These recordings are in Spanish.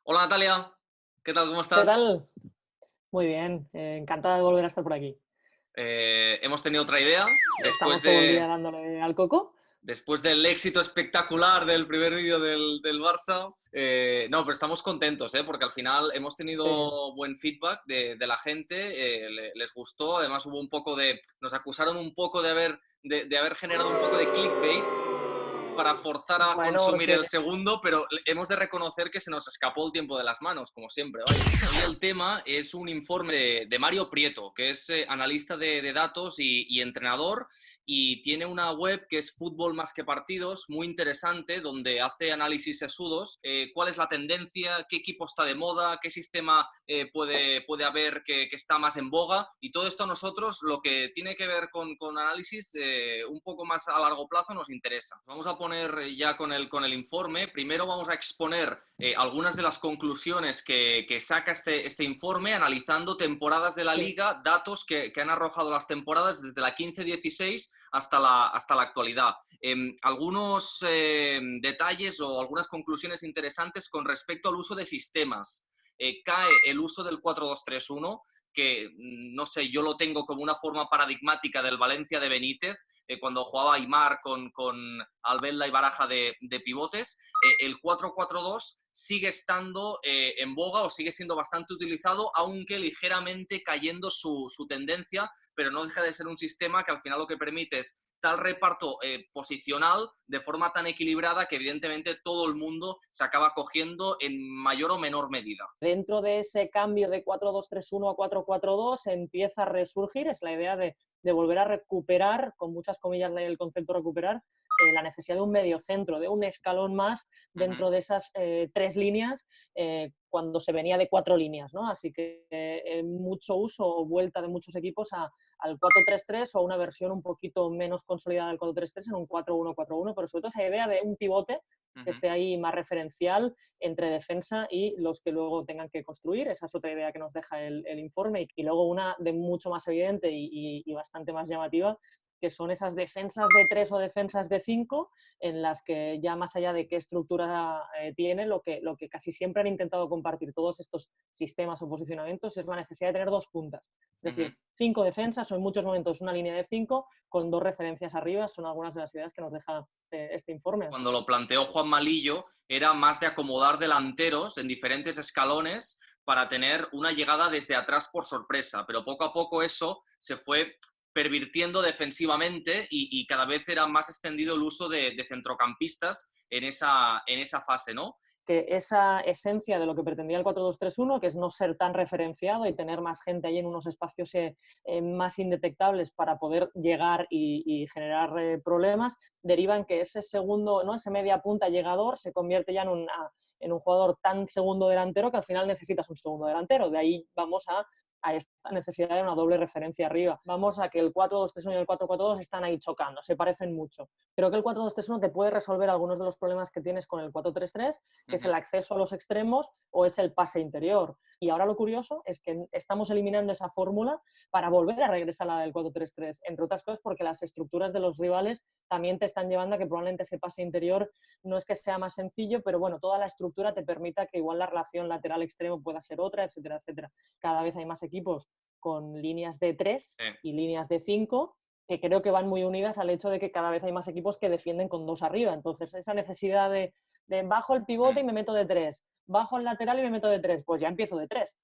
Hola Natalia, ¿qué tal? ¿Cómo ¿Qué estás? tal? Muy bien, encantada de volver a estar por aquí. Hemos tenido otra idea Estamos todo el día dándole al coco. después del éxito espectacular del primer vídeo del Barça. No, pero estamos contentos, porque al final hemos Sí. tenido buen feedback de la gente, les gustó, además hubo un poco nos acusaron un poco de haber generado un poco de clickbait para forzar a Bueno, consumir que el segundo, pero hemos de reconocer que se nos escapó el tiempo de las manos, como siempre, vaya. Hoy el tema es un informe de Mario Prieto, que es analista de datos y entrenador, y tiene una web que es Fútbol Más que Partidos, muy interesante, donde hace análisis sesudos, cuál es la tendencia, qué equipo está de moda, qué sistema puede haber que está más en boga, y todo esto a nosotros, lo que tiene que ver con análisis un poco más a largo plazo, nos interesa. Vamos a poner ya con el informe. Primero vamos a exponer algunas de las conclusiones que saca este informe, analizando temporadas de la sí. liga, datos que han arrojado las temporadas desde la 15-16 hasta la actualidad. Algunos detalles o algunas conclusiones interesantes con respecto al uso de sistemas. Cae el uso del 4-2-3-1, que no sé, yo lo tengo como una forma paradigmática del Valencia de Benítez, cuando jugaba Aimar con Albelda y Baraja de pivotes. El 4-4-2 sigue estando en boga o sigue siendo bastante utilizado, aunque ligeramente cayendo su tendencia, pero no deja de ser un sistema que al final lo que permite es tal reparto posicional de forma tan equilibrada que evidentemente todo el mundo se acaba cogiendo en mayor o menor medida. Dentro de ese cambio de 4-2-3-1 a 4-4-2 empieza a resurgir, es la idea de volver a recuperar, con muchas comillas el concepto recuperar, la necesidad de un mediocentro, de un escalón más Uh -huh. dentro de esas tres líneas, cuando se venía de cuatro líneas, ¿no? Así que mucho uso o vuelta de muchos equipos al 4-3-3 o a una versión un poquito menos consolidada del 4-3-3 en un 4-1-4-1, pero sobre todo esa idea de un pivote Uh que -huh. esté ahí más referencial entre defensa y los que luego tengan que construir. Esa es otra idea que nos deja el informe. Y luego una de mucho más evidente y bastante más llamativa, que son esas defensas de 3 o defensas de 5, en las que ya más allá de qué estructura tiene, lo que casi siempre han intentado compartir todos estos sistemas o posicionamientos es la necesidad de tener dos puntas. Uh Es -huh. decir, 5 defensas o en muchos momentos una línea de 5 con dos referencias arriba, son algunas de las ideas que nos deja este informe. Así Cuando que lo planteó Juan Malillo, era más de acomodar delanteros en diferentes escalones para tener una llegada desde atrás por sorpresa, pero poco a poco eso se fue pervirtiendo defensivamente y cada vez era más extendido el uso de centrocampistas en esa fase, ¿no? que esa esencia de lo que pretendía el 4-2-3-1, que es no ser tan referenciado y tener más gente ahí en unos espacios más indetectables para poder llegar y generar problemas, deriva en que ese segundo, ¿no? Ese media punta llegador se convierte ya en un jugador tan segundo delantero que al final necesitas un segundo delantero. De ahí vamos a esta necesidad de una doble referencia arriba. Vamos a que el 4-2-3-1 y el 4-4-2 están ahí chocando, se parecen mucho. Creo que el 4-2-3-1 te puede resolver algunos de los problemas que tienes con el 4-3-3, Uh que es -huh. el acceso a los extremos o es el pase interior. Y ahora lo curioso es que estamos eliminando esa fórmula para volver a regresar a la del 4-3-3, entre otras cosas porque las estructuras de los rivales también te están llevando a que probablemente ese pase interior no es que sea más sencillo, pero bueno, toda la estructura te permita que igual la relación lateral-extremo pueda ser otra, etcétera, etcétera. Cada vez hay más equipos con líneas de 3 y líneas de 5 que creo que van muy unidas al hecho de que cada vez hay más equipos que defienden con dos arriba. Entonces, esa necesidad de bajo el pivote y me meto de 3, bajo el lateral y me meto de 3, pues ya empiezo de 3.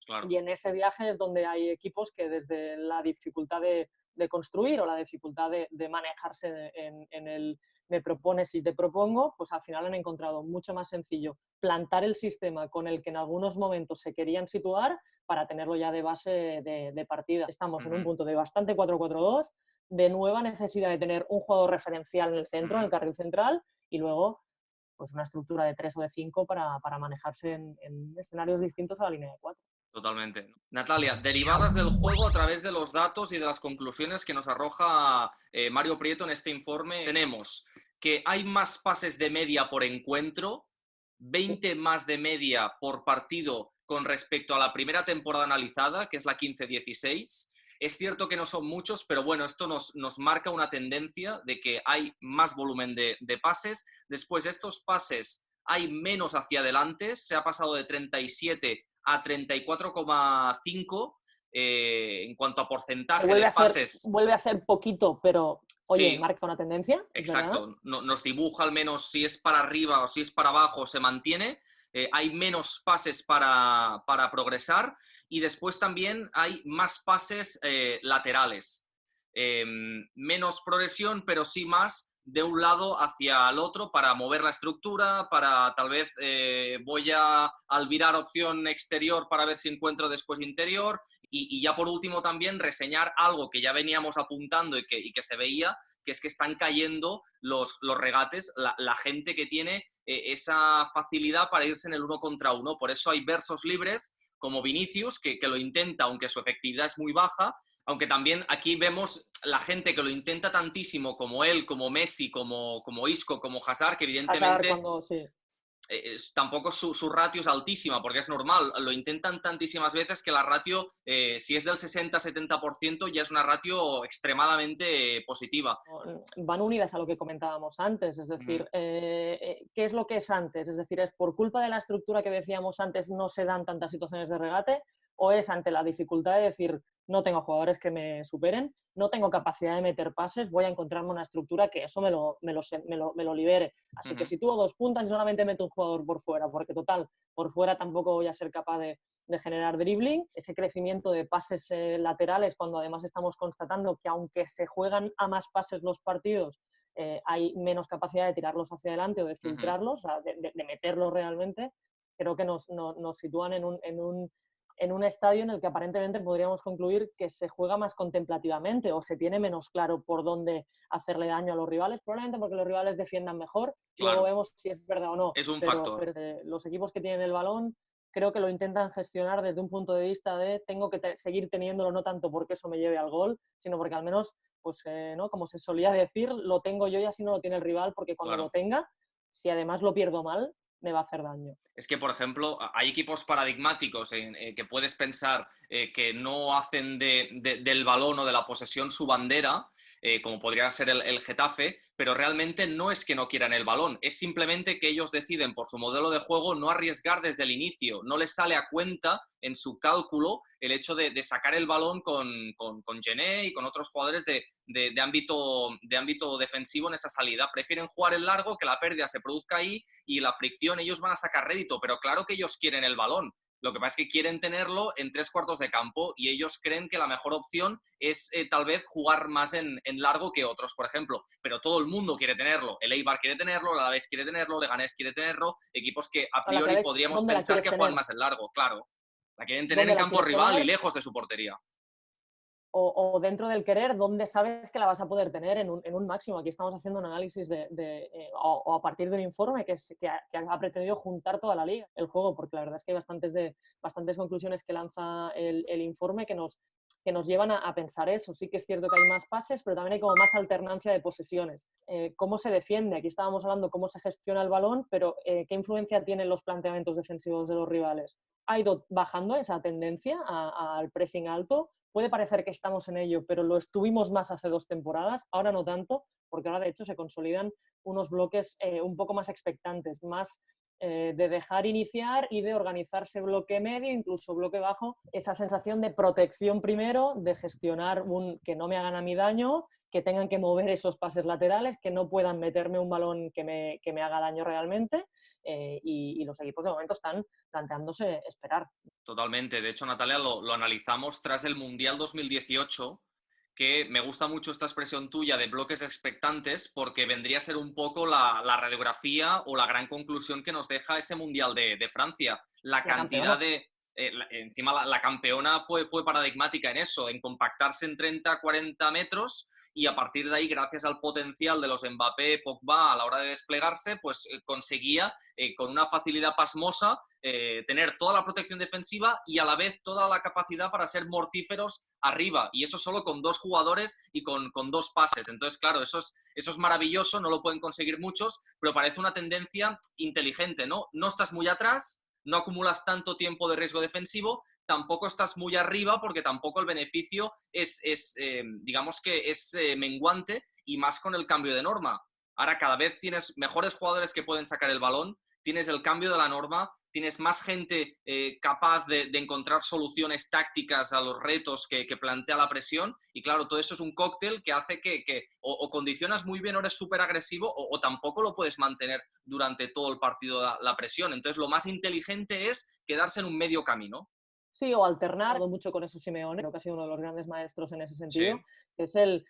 Claro. Y en ese viaje es donde hay equipos que desde la dificultad de construir o la dificultad de manejarse en el me propones y te propongo, pues al final han encontrado mucho más sencillo plantar el sistema con el que en algunos momentos se querían situar para tenerlo ya de base de partida. Uh Estamos en un -huh. punto de bastante 4-4-2, de nueva necesidad de tener un jugador referencial en el Uh centro, en -huh. el carril central, y luego pues una estructura de 3 o de 5 para manejarse en escenarios distintos a la línea de 4. Totalmente. Natalia, derivadas del juego a través de los datos y de las conclusiones que nos arroja Mario Prieto en este informe, tenemos que hay más pases de media por encuentro, Sí, 20 más de media por partido con respecto a la primera temporada analizada, que es la 15-16. Es cierto que no son muchos, pero bueno, esto nos marca una tendencia de que hay más volumen de pases. Después, estos pases hay menos hacia adelante, se ha pasado de 37 a 34,5 en cuanto a porcentaje de pases. Vuelve a ser poquito, pero oye, Sí, marca una tendencia, ¿es verdad? exacto. Nos dibuja al menos si es para arriba o si es para abajo, se mantiene. Hay menos pases para progresar y después también hay más pases laterales. Menos progresión, pero sí más de un lado hacia el otro para mover la estructura, para tal vez voy a albirar opción exterior para ver si encuentro después interior y ya por último también reseñar algo que ya veníamos apuntando y que se veía, que es que están cayendo los regates, la gente que tiene esa facilidad para irse en el 1 contra 1. Por eso hay versos libres como Vinicius, que lo intenta, aunque su efectividad es muy baja, aunque también aquí vemos la gente que lo intenta tantísimo, como él, como Messi, como Isco, como Hazard, que evidentemente Sí. tampoco su ratio es altísima, porque es normal, lo intentan tantísimas veces que la ratio, si es del 60-70%, ya es una ratio extremadamente positiva. Van unidas a lo que comentábamos antes, es decir, ¿qué es lo que es antes? Es decir, ¿es por culpa de la estructura que decíamos antes no se dan tantas situaciones de regate? ¿O es ante la dificultad de decir, no tengo jugadores que me superen, no tengo capacidad de meter pases, voy a encontrarme una estructura que eso me lo libere? Así que si tuvo 2 puntas y solamente meto un jugador por fuera, porque total, por fuera tampoco voy a ser capaz de generar dribbling, ese crecimiento de pases laterales, cuando además estamos constatando que aunque se juegan a más pases los partidos, hay menos capacidad de tirarlos hacia adelante o de filtrarlos, o sea, de meterlos realmente, creo que nos sitúan en un estadio en el que aparentemente podríamos concluir que se juega más contemplativamente o se tiene menos claro por dónde hacerle daño a los rivales, probablemente porque los rivales defiendan mejor. Claro. Luego vemos si es verdad o no. Es un factor. Pero los equipos que tienen el balón creo que lo intentan gestionar desde un punto de vista de tengo que seguir teniéndolo, no tanto porque eso me lleve al gol, sino porque al menos, pues, ¿no? Como se solía decir, lo tengo yo y así no lo tiene el rival, porque cuando lo tenga, si además lo pierdo mal, me va a hacer daño. Es que, por ejemplo, hay equipos paradigmáticos que puedes pensar que no hacen del balón o de la posesión su bandera, como podría ser el Getafe, pero realmente no es que no quieran el balón, es simplemente que ellos deciden por su modelo de juego no arriesgar desde el inicio, no les sale a cuenta en su cálculo el hecho de sacar el balón con Gené y con otros jugadores de ámbito defensivo en esa salida. Prefieren jugar el largo, que la pérdida se produzca ahí y la fricción ellos van a sacar rédito, pero claro que ellos quieren el balón. Lo que pasa es que quieren tenerlo en 3/4 de campo y ellos creen que la mejor opción es tal vez jugar más en largo que otros, por ejemplo. Pero todo el mundo quiere tenerlo. El Eibar quiere tenerlo, el Alavés quiere tenerlo, Leganés quiere tenerlo. Equipos que a priori podríamos pensar que juegan más en largo, claro. La quieren tener en campo rival y lejos de su portería. O dentro del querer, ¿dónde sabes que la vas a poder tener en un máximo? Aquí estamos haciendo un análisis o a partir de un informe que ha pretendido juntar toda la liga, el juego, porque la verdad es que hay bastantes conclusiones que lanza el informe que nos llevan a pensar eso. Sí que es cierto que hay más pases, pero también hay como más alternancia de posesiones. ¿Cómo se defiende? Aquí estábamos hablando cómo se gestiona el balón, pero ¿qué influencia tienen los planteamientos defensivos de los rivales? ¿Ha ido bajando esa tendencia al pressing alto? Puede parecer que estamos en ello, pero lo estuvimos más hace 2 temporadas, ahora no tanto, porque ahora de hecho se consolidan unos bloques un poco más expectantes, más de dejar iniciar y de organizarse bloque medio, incluso bloque bajo, esa sensación de protección primero, de gestionar que no me hagan a mí daño, que tengan que mover esos pases laterales, que no puedan meterme un balón que me haga daño realmente, y los equipos de momento están planteándose esperar. Totalmente. De hecho, Natalia, lo analizamos tras el Mundial 2018, que me gusta mucho esta expresión tuya de bloques expectantes porque vendría a ser un poco la radiografía o la gran conclusión que nos deja ese Mundial de Francia. La cantidad de... encima la campeona fue paradigmática en eso, en compactarse en 30-40 metros y a partir de ahí, gracias al potencial de los Mbappé, Pogba a la hora de desplegarse, pues conseguía con una facilidad pasmosa tener toda la protección defensiva y a la vez toda la capacidad para ser mortíferos arriba, y eso solo con 2 jugadores y con 2 pases. Entonces, claro, eso es maravilloso, no lo pueden conseguir muchos, pero parece una tendencia inteligente, ¿no? No estás muy atrás, no acumulas tanto tiempo de riesgo defensivo, tampoco estás muy arriba porque tampoco el beneficio digamos que es menguante, y más con el cambio de norma. Ahora cada vez tienes mejores jugadores que pueden sacar el balón tienes el cambio de la norma, tienes más gente capaz de encontrar soluciones tácticas a los retos que plantea la presión, y claro, todo eso es un cóctel que hace que o condicionas muy bien o eres súper agresivo, o tampoco lo puedes mantener durante todo el partido la presión. Entonces lo más inteligente es quedarse en un medio camino. Sí, o alternar, mucho con eso Simeone, creo que ha sido uno de los grandes maestros en ese sentido, Sí. que es el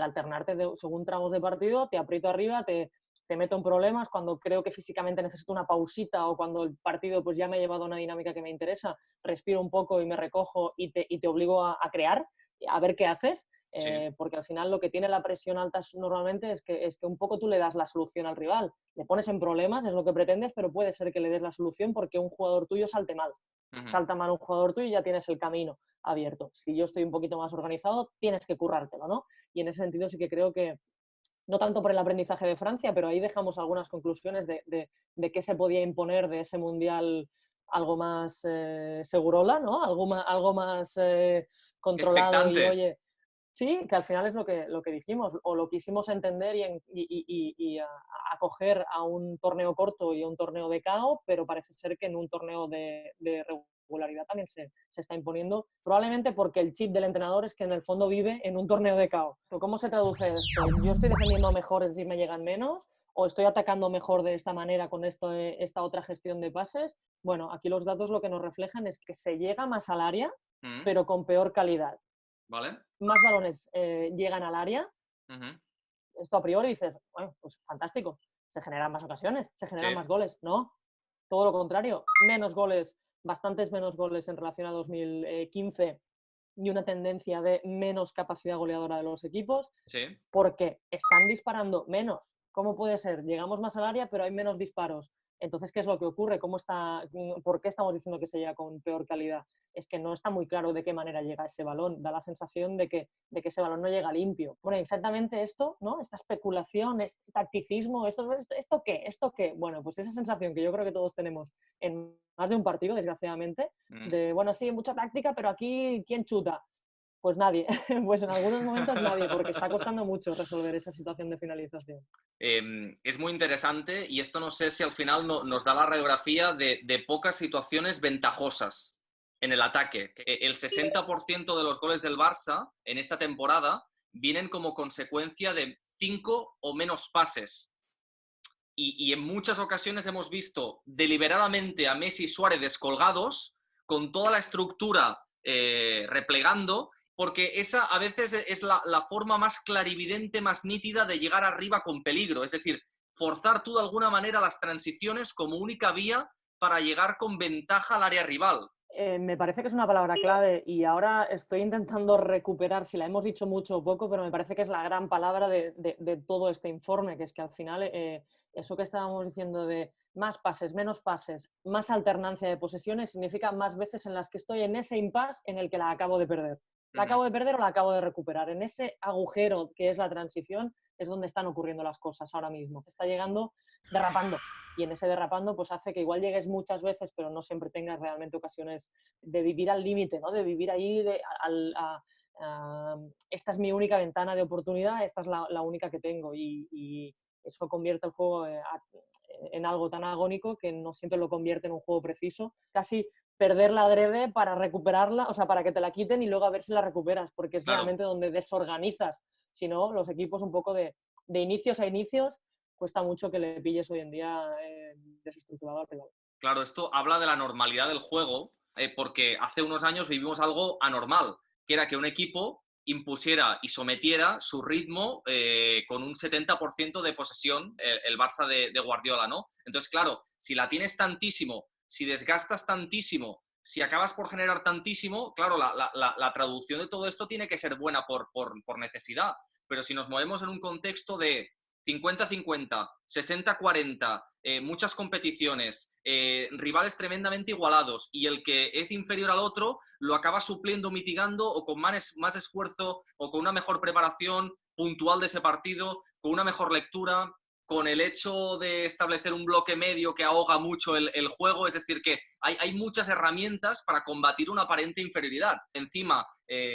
alternarte según tramos de partido, te aprieto arriba, te meto en problemas cuando creo que físicamente necesito una pausita, o cuando el partido pues ya me ha llevado a una dinámica que me interesa, respiro un poco y me recojo y te obligo a crear, a ver qué haces, Sí. porque al final lo que tiene la presión alta normalmente es que un poco tú le das la solución al rival, le pones en problemas, es lo que pretendes, pero puede ser que le des la solución porque un jugador tuyo salte mal. Salta mal un jugador tuyo y ya tienes el camino abierto. Si yo estoy un poquito más organizado, tienes que currártelo, ¿no? Y en ese sentido sí que creo que, no tanto por el aprendizaje de Francia, pero ahí dejamos algunas conclusiones de qué se podía imponer de ese Mundial algo más segurola, ¿no? Algo más controlado y, Expectante. oye, sí, que al final es lo que dijimos, o lo quisimos entender y acoger a un torneo corto y a un torneo de KO, pero parece ser que en un torneo de regularidad también se está imponiendo, probablemente porque el chip del entrenador es que en el fondo vive en un torneo de KO. ¿Cómo se traduce esto? ¿Yo estoy defendiendo mejor, es decir, me llegan menos? ¿O estoy atacando mejor de esta manera con esta otra gestión de pases? Bueno, aquí los datos lo que nos reflejan es que se llega más al área, pero con peor calidad. ¿Vale? Más balones llegan al área, esto a priori dices, bueno, pues fantástico, se generan más ocasiones, se generan Sí. más goles. No, todo lo contrario, menos goles, bastantes menos goles en relación a 2015 y una tendencia de menos capacidad goleadora de los equipos, Sí. porque están disparando menos. ¿Cómo puede ser? Llegamos más al área, pero hay menos disparos. Entonces, ¿qué es lo que ocurre? ¿Por qué estamos diciendo que se llega con peor calidad? Es que no está muy claro de qué manera llega ese balón. Da la sensación de que ese balón no llega limpio. Bueno, exactamente esto, ¿no? Esta especulación, este tacticismo, ¿esto qué? ¿Esto qué? Bueno, pues esa sensación que yo creo que todos tenemos en más de un partido, desgraciadamente, de, bueno, sí, mucha táctica, pero aquí, ¿quién chuta? Pues nadie, pues en algunos momentos nadie, porque está costando mucho resolver esa situación de finalización. Es muy interesante, y esto no sé si al final nos da la radiografía de pocas situaciones ventajosas en el ataque. El 60% de los goles del Barça en esta temporada vienen como consecuencia de 5 o menos pases. Y en muchas ocasiones hemos visto deliberadamente a Messi y Suárez descolgados, con toda la estructura replegando, porque esa a veces es la forma más clarividente, más nítida de llegar arriba con peligro. Es decir, forzar tú de alguna manera las transiciones como única vía para llegar con ventaja al área rival. Me parece que es una palabra clave y ahora estoy intentando recuperar, si la hemos dicho mucho o poco, pero me parece que es la gran palabra de todo este informe, que es que al final eso que estábamos diciendo de más pases, menos pases, más alternancia de posesiones, significa más veces en las que estoy en ese impasse en el que la acabo de perder. La acabo de perder o la acabo de recuperar. En ese agujero que es la transición es donde están ocurriendo las cosas ahora mismo. Está llegando derrapando. Y en ese derrapando pues hace que igual llegues muchas veces, pero no siempre tengas realmente ocasiones de vivir al límite, ¿no? De vivir ahí, esta es mi única ventana de oportunidad, esta es la única que tengo. Y eso convierte el juego en algo tan agónico que no siempre lo convierte en un juego preciso. Casi perder la adrede para recuperarla, o sea, para que te la quiten y luego a ver si la recuperas, porque es realmente donde desorganizas. Si no, los equipos un poco de inicios a inicios, cuesta mucho que le pilles hoy en día desestructurado al rival. Claro, esto habla de la normalidad del juego, porque hace unos años vivimos algo anormal, que era que un equipo impusiera y sometiera su ritmo con un 70% de posesión, el Barça de Guardiola, ¿no? Entonces, claro, si la tienes tantísimo, si desgastas tantísimo, si acabas por generar tantísimo, claro, la traducción de todo esto tiene que ser buena por necesidad. Pero si nos movemos en un contexto de 50-50, 60-40, muchas competiciones, rivales tremendamente igualados, y el que es inferior al otro lo acaba supliendo, mitigando, o con más esfuerzo, o con una mejor preparación puntual de ese partido, con una mejor lectura, con el hecho de establecer un bloque medio que ahoga mucho el juego. Es decir, que hay muchas herramientas para combatir una aparente inferioridad. Encima,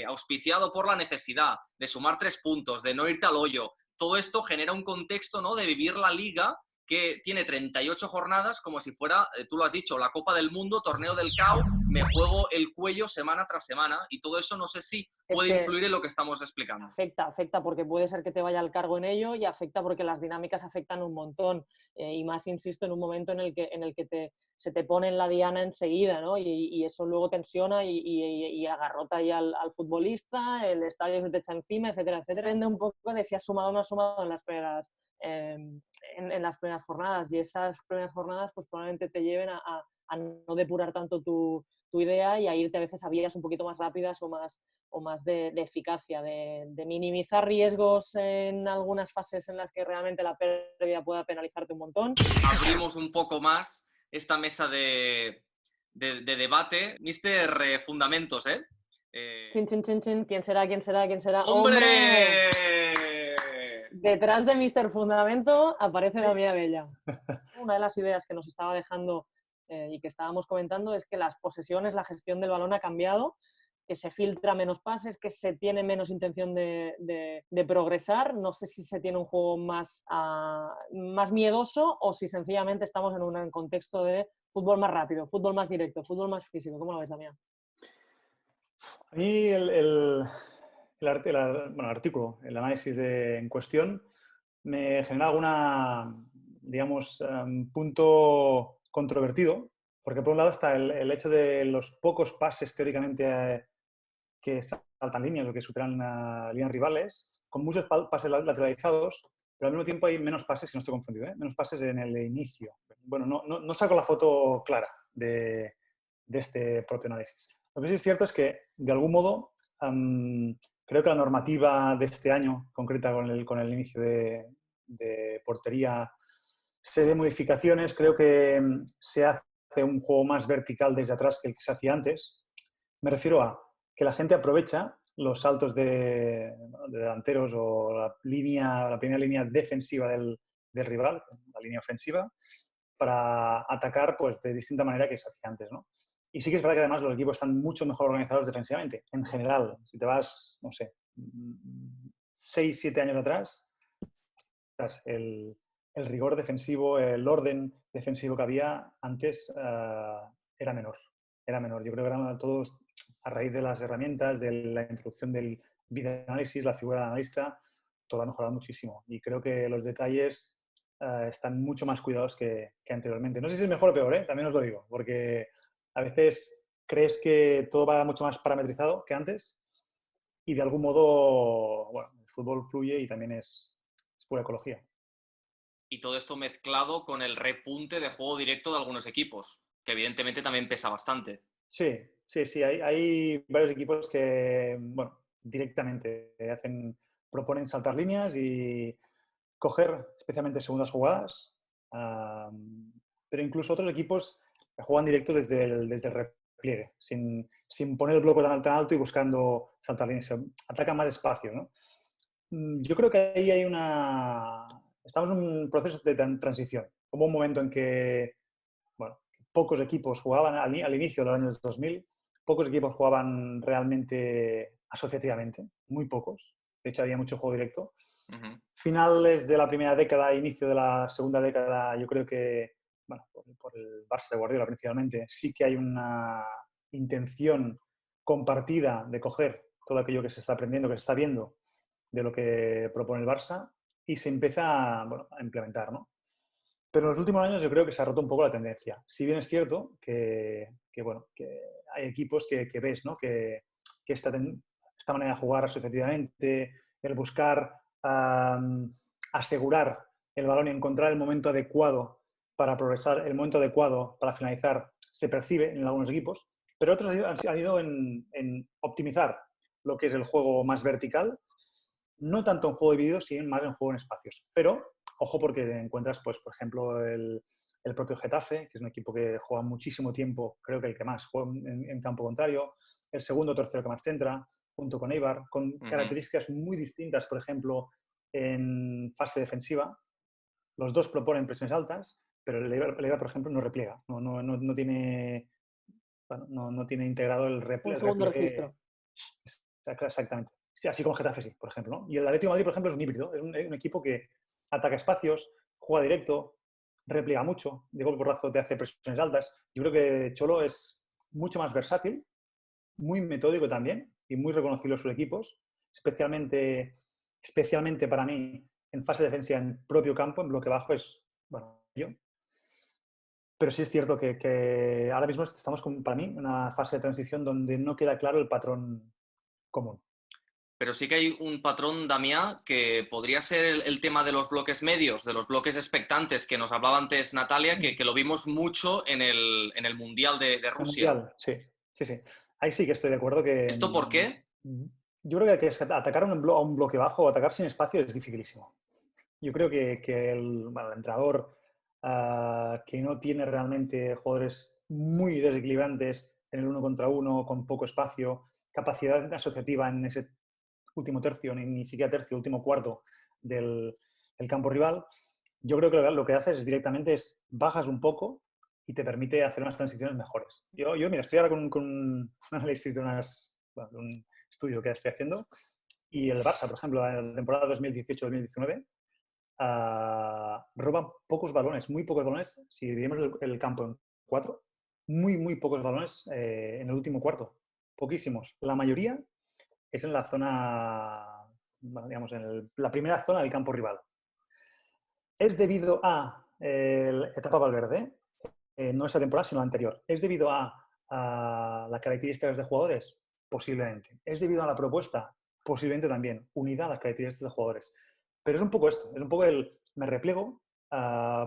auspiciado por la necesidad de sumar 3 puntos, de no irte al hoyo. Todo esto genera un contexto, ¿no?, de vivir la liga que tiene 38 jornadas como si fuera, tú lo has dicho, la Copa del Mundo, Torneo del CAO, me juego el cuello semana tras semana, y todo eso no sé si puede influir en lo que estamos explicando. Afecta porque puede ser que te vaya al cargo en ello, y afecta porque las dinámicas afectan un montón, y más, insisto, en un momento en el que se te pone en la diana enseguida, ¿no? Y eso luego tensiona y agarrota ahí al futbolista, el estadio se te echa encima, etcétera, etcétera. Depende un poco de si has sumado o no has sumado en las primeras jornadas, y esas primeras jornadas pues probablemente te lleven a no depurar tanto tu idea y a irte a veces a vías un poquito más rápidas o más de eficacia, de minimizar riesgos en algunas fases en las que realmente la pérdida pueda penalizarte un montón. Abrimos un poco más esta mesa de debate. Mister Fundamentos, ¿eh? Chin, chin, chin, chin. ¿Quién será? ¿Quién será? ¿Quién será? ¡Hombre! Detrás de Mister Fundamento aparece Damián Bella. Una de las ideas que nos estaba dejando y que estábamos comentando es que las posesiones, la gestión del balón ha cambiado, que se filtra menos pases, que se tiene menos intención de progresar. No sé si se tiene un juego más miedoso o si sencillamente estamos en un contexto de fútbol más rápido, fútbol más directo, fútbol más físico. ¿Cómo lo ves, Damián? A mí el artículo, el análisis en cuestión, me genera alguna, digamos, punto controvertido, porque por un lado está el hecho de los pocos pases teóricamente que saltan líneas o que superan líneas rivales, con muchos pases lateralizados, pero al mismo tiempo hay menos pases, si no estoy confundido, menos pases en el inicio. Bueno, no saco la foto clara de este propio análisis. Lo que sí es cierto es que, de algún modo, creo que la normativa de este año, concreta con el inicio de portería, se ve modificaciones. Creo que se hace un juego más vertical desde atrás que el que se hacía antes. Me refiero a que la gente aprovecha los saltos de delanteros o la primera línea defensiva del rival, la línea ofensiva, para atacar pues, de distinta manera que se hacía antes, ¿no? Y sí que es verdad que además los equipos están mucho mejor organizados defensivamente, en general. Si te vas, no sé, 6, 7 años atrás, el rigor defensivo, el orden defensivo que había antes era menor. Yo creo que eran todos a raíz de las herramientas, de la introducción del videoanálisis, la figura del analista, todo ha mejorado muchísimo. Y creo que los detalles están mucho más cuidados que anteriormente. No sé si es mejor o peor, también os lo digo, porque a veces crees que todo va mucho más parametrizado que antes y de algún modo, bueno, el fútbol fluye y también es pura ecología. Y todo esto mezclado con el repunte de juego directo de algunos equipos, que evidentemente también pesa bastante. Sí. Hay varios equipos que, bueno, directamente proponen saltar líneas y coger especialmente segundas jugadas, pero incluso otros equipos juegan directo desde el repliegue, sin poner el bloque tan alto y buscando saltar líneas. Atacan más despacio, ¿no? Yo creo que ahí estamos en un proceso de transición. Hubo un momento en que, bueno, pocos equipos jugaban al inicio de los años 2000, pocos equipos jugaban realmente asociativamente, muy pocos. De hecho, había mucho juego directo. Uh-huh. Finales de la primera década, inicio de la segunda década, yo creo que, bueno, por el Barça de Guardiola principalmente, sí que hay una intención compartida de coger todo aquello que se está aprendiendo, que se está viendo de lo que propone el Barça y se empieza a implementar, ¿no? Pero en los últimos años yo creo que se ha roto un poco la tendencia. Si bien es cierto que hay equipos que ves, ¿no? que esta manera de jugar asociativamente, el buscar asegurar el balón y encontrar el momento adecuado para progresar, el momento adecuado para finalizar, se percibe en algunos equipos, pero otros han ido en optimizar lo que es el juego más vertical, no tanto en juego dividido, sino más en juego en espacios. Pero, ojo, porque encuentras, pues, por ejemplo, el propio Getafe, que es un equipo que juega muchísimo tiempo, creo que el que más juega en campo contrario, el segundo o tercero que más centra, junto con Eibar, con características muy distintas, por ejemplo, en fase defensiva. Los dos proponen presiones altas, pero el Eibar, por ejemplo, no repliega, no tiene, bueno, no tiene integrado el repliegue. Un segundo registro. Exactamente. Sí, así como Getafe, sí, por ejemplo, ¿no? Y el Atlético de Madrid, por ejemplo, es un híbrido. Es un equipo que ataca espacios, juega directo, repliega mucho, de golpe porrazo te hace presiones altas. Yo creo que Cholo es mucho más versátil, muy metódico también y muy reconocible en sus equipos, especialmente para mí en fase defensiva en propio campo, en bloque bajo, es, bueno, yo. Pero sí es cierto que ahora mismo estamos, para mí, en una fase de transición donde no queda claro el patrón común. Pero sí que hay un patrón, Damián, que podría ser el tema de los bloques medios, de los bloques expectantes, que nos hablaba antes Natalia, que lo vimos mucho en el Mundial de Rusia. El Mundial, sí, sí, sí. Ahí sí que estoy de acuerdo que... ¿Esto por qué? Yo creo que atacar a un bloque bajo o atacar sin espacio es dificilísimo. Yo creo que el entrenador que no tiene realmente jugadores muy desequilibrantes en el 1 contra 1, con poco espacio, capacidad asociativa en ese último tercio, ni siquiera tercio, último cuarto del campo rival, yo creo que lo que haces es directamente bajas un poco y te permite hacer unas transiciones mejores. Yo mira, estoy ahora con un análisis de un estudio que estoy haciendo y el Barça, por ejemplo, en la temporada 2018-2019, roban pocos balones, muy pocos balones, si dividimos el campo en 4, muy pocos balones en el último cuarto, poquísimos. La mayoría es en la zona, digamos, en la primera zona del campo rival. ¿Es debido a la etapa Valverde? No esa temporada, sino la anterior. ¿Es debido a las características de jugadores? Posiblemente. ¿Es debido a la propuesta? Posiblemente también. Unida a las características de jugadores. Pero es un poco esto, es un poco me repliego,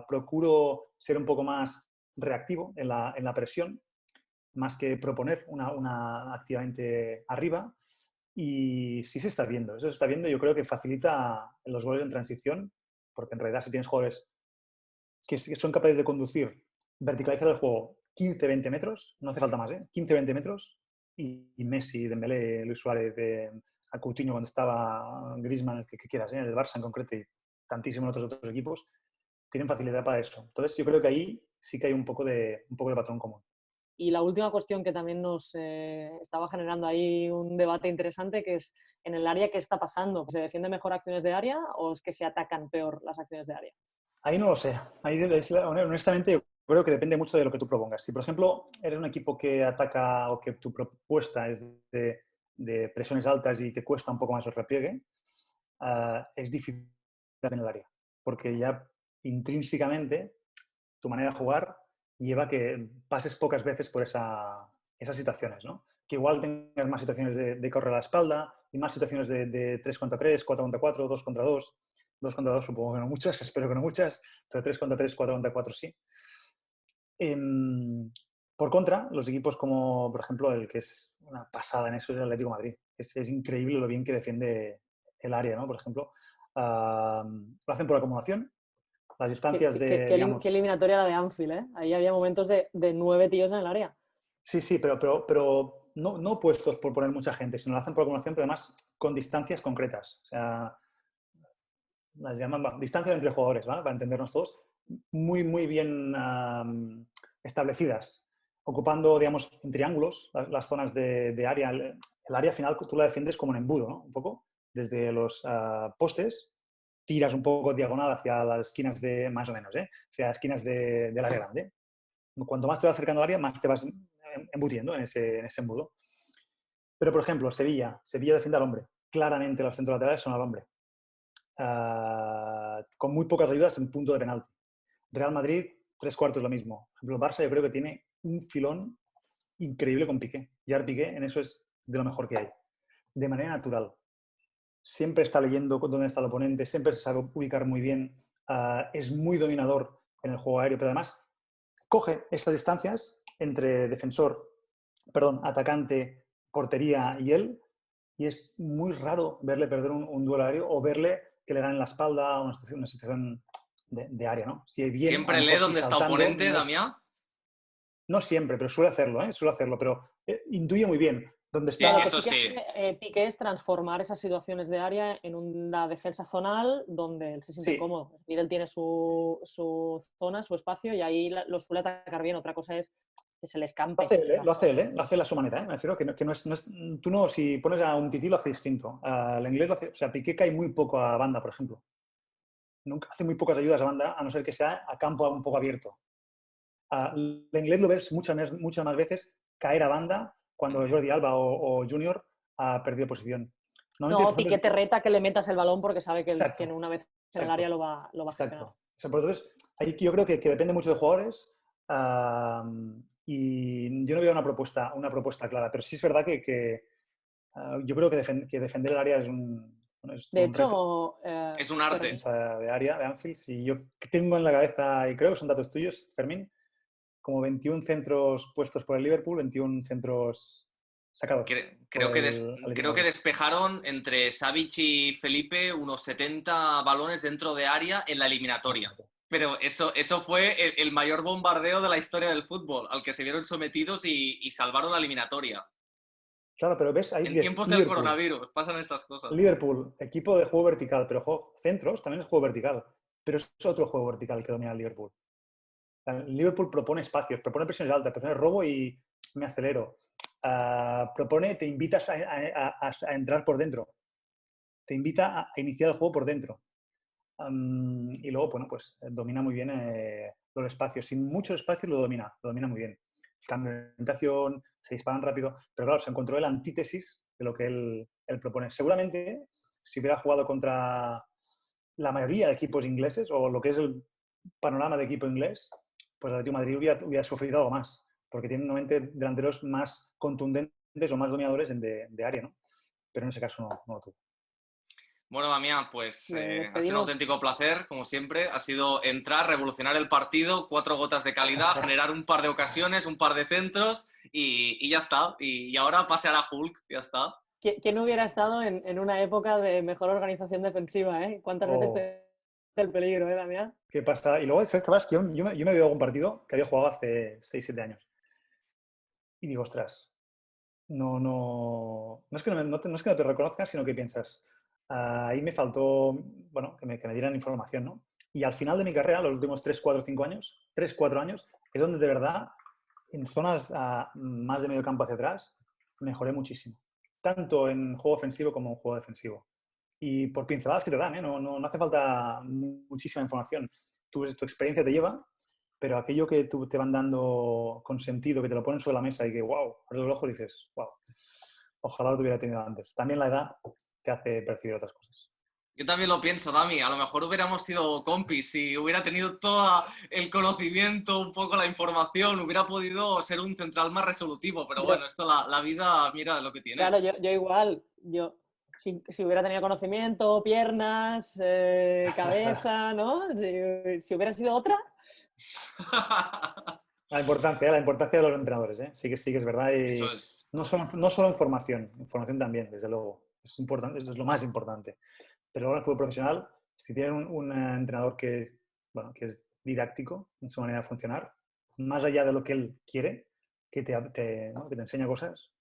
procuro ser un poco más reactivo en la presión, más que proponer una activamente arriba. Y sí se está viendo, eso se está viendo. Yo creo que facilita los goles en transición, porque en realidad si tienes jugadores que son capaces de conducir, verticalizar el juego 15-20 metros, no hace falta más, 15-20 metros, y Messi, Dembélé, Luis Suárez, a Coutinho cuando estaba, Griezmann, el que quieras, el Barça en concreto y tantísimos otros equipos, tienen facilidad para eso. Entonces yo creo que ahí sí que hay un poco de patrón común. Y la última cuestión que también nos estaba generando ahí un debate interesante, que es en el área, ¿qué está pasando? ¿Se defiende mejor acciones de área o es que se atacan peor las acciones de área? Ahí no lo sé. Ahí, honestamente, yo creo que depende mucho de lo que tú propongas. Si, por ejemplo, eres un equipo que ataca o que tu propuesta es de presiones altas y te cuesta un poco más el repliegue, es difícil en el área. Porque ya intrínsecamente tu manera de jugar lleva a que pases pocas veces por esas situaciones, ¿no? Que igual tengas más situaciones de correr a la espalda y más situaciones de 3 contra 3, 4 contra 4, 2 contra 2. 2 contra 2 supongo que no muchas, espero que no muchas, pero 3 contra 3, 4 contra 4 sí. Por contra, los equipos como, por ejemplo, el que es una pasada en eso es el Atlético de Madrid. Es increíble lo bien que defiende el área, ¿no? Por ejemplo, lo hacen por acumulación. Las distancias digamos... Qué eliminatoria la de Anfield, ¿eh? Ahí había momentos de 9 tíos en el área. Sí, pero no puestos por poner mucha gente, sino lo hacen por acumulación, pero además con distancias concretas. O sea, las llaman distancias entre jugadores, ¿vale? Para entendernos todos, muy bien establecidas, ocupando, digamos, en triángulos las zonas de área. El área final tú la defiendes como un embudo, ¿no? Un poco, desde los postes, tiras un poco diagonal hacia las esquinas más o menos, hacia las esquinas del área grande. Cuanto más te vas acercando al área, más te vas embutiendo en ese embudo. Pero, por ejemplo, Sevilla defiende al hombre. Claramente los centros laterales son al hombre. Con muy pocas ayudas en punto de penalti. Real Madrid, 3/4 lo mismo. Por ejemplo, Barça yo creo que tiene un filón increíble con Piqué. Gerard Piqué en eso es de lo mejor que hay. De manera natural. Siempre está leyendo dónde está el oponente, siempre se sabe ubicar muy bien. Es muy dominador en el juego aéreo, pero además coge esas distancias entre atacante, portería y él, y es muy raro verle perder un duelo aéreo o verle que le ganen la espalda, una situación de área, ¿no? Si bien, ¿siempre lee dónde está el oponente, Damián? No siempre, pero suele hacerlo, pero intuye muy bien dónde está. Eso sí. Piqué es transformar esas situaciones de área en una defensa zonal donde él se siente cómodo. Es decir, él tiene su zona, su espacio y ahí lo suele atacar bien. Otra cosa es que se le escampe. Lo hace él a su manera, Me refiero que no es, tú no, si pones a un tití lo hace distinto. El inglés lo hace, o sea, Piqué cae muy poco a banda, por ejemplo. nunca hace muy pocas ayudas a banda, a no ser que sea a campo un poco abierto. Lenglet lo ves muchas más veces caer a banda cuando Jordi Alba o Junior ha perdido posición. No, Piqué te reta que le metas el balón porque sabe que exacto, tiene una vez en el área lo va a gestionar. Entonces, ahí yo creo que depende mucho de jugadores y yo no veo una propuesta clara, pero sí es verdad que yo creo que defender el área es de un reto. hecho, es un arte. De área, de Anfield, si yo tengo en la cabeza, y creo que son datos tuyos, Fermín, como 21 centros puestos por el Liverpool, 21 centros sacados. Creo que despejaron entre Savic y Felipe unos 70 balones dentro de área en la eliminatoria. Pero eso fue el mayor bombardeo de la historia del fútbol, al que se vieron sometidos y salvaron la eliminatoria. Claro, pero ves, ahí en tiempos del coronavirus pasan estas cosas. Liverpool, equipo de juego vertical, pero centros también es juego vertical. Pero es otro juego vertical que domina el Liverpool. Liverpool propone espacios, propone presiones altas, propone robo y me acelero. Te invitas a entrar por dentro. Te invita a iniciar el juego por dentro. Y luego, bueno, pues domina muy bien los espacios. Sin mucho espacio lo domina muy bien. Cambio de orientación, se disparan rápido, pero claro, se encontró el antítesis de lo que él propone. Seguramente, si hubiera jugado contra la mayoría de equipos ingleses, o lo que es el panorama de equipo inglés, pues el Atlético de Madrid hubiera sufrido algo más, porque tiene normalmente delanteros más contundentes o más dominadores de área, ¿no? Pero en ese caso no lo tuvo. Bueno, Damián, pues ha sido un auténtico placer, como siempre. Ha sido entrar, revolucionar el partido, 4 gotas de calidad, generar un par de ocasiones, un par de centros y ya está. Y ahora pasear a Hulk, ya está. ¿Quién hubiera estado en una época de mejor organización defensiva? ¿Cuántas veces el peligro, Damián? ¿Qué pasa? Y luego, ¿sabes? Yo me veo algún partido que había jugado hace 6-7 años. Y digo, ostras, no es que no te reconozcas, sino que piensas, ahí me faltó, bueno, que me dieran información, ¿no? Y al final de mi carrera, los últimos 3, 4, 5 años, 3, 4 años, es donde de verdad, en zonas más de medio campo hacia atrás, mejoré muchísimo. Tanto en juego ofensivo como en juego defensivo. Y por pinceladas que te dan, ¿eh? No hace falta muchísima información. Tu experiencia te lleva, pero aquello que te van dando con sentido, que te lo ponen sobre la mesa y que, wow, abres los ojos y dices, wow, ojalá lo tuviera tenido antes. También la edad te hace percibir otras cosas. Yo también lo pienso, Dami. A lo mejor hubiéramos sido compis si hubiera tenido todo el conocimiento, un poco la información, hubiera podido ser un central más resolutivo. Pero bueno, esto la vida, mira lo que tiene. Claro, yo igual. Si hubiera tenido conocimiento, piernas, cabeza, ¿no? Si hubiera sido otra. La importancia de los entrenadores, ¿eh? Sí que es verdad. Y eso es. No solo en formación también, desde luego. Es importante, eso es lo más importante. Pero ahora en el fútbol profesional, si tienen un entrenador que es didáctico en su manera de funcionar, más allá de lo que él quiere, que te enseña cosas,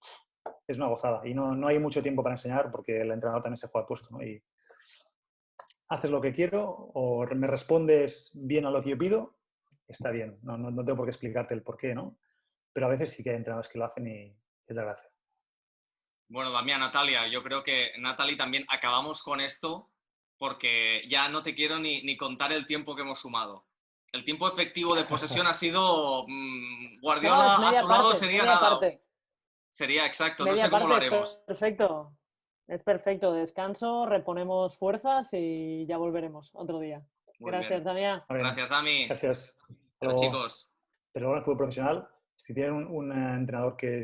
es una gozada. Y no hay mucho tiempo para enseñar porque el entrenador también se juega al puesto, ¿no? Y haces lo que quiero o me respondes bien a lo que yo pido, está bien. No tengo por qué explicarte el por qué, ¿no? Pero a veces sí que hay entrenadores que lo hacen y es la gracia. Bueno, Damián, Natalia, yo creo que Natalie también acabamos con esto porque ya no te quiero ni contar el tiempo que hemos sumado. El tiempo efectivo de posesión ha sido Guardiola no, a su lado sería nada. Parte. Sería exacto, media no sé cómo lo parte haremos. Es perfecto. Descanso, reponemos fuerzas y ya volveremos otro día. Muy Gracias, Damián. Gracias, Dami. Gracias. Pero chicos. Pero ahora en el fútbol profesional, si tienen un entrenador que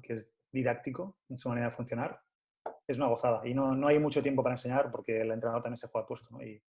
es didáctico en su manera de funcionar, es una gozada. Y no hay mucho tiempo para enseñar porque el entrenador también se juega al puesto, ¿no? Y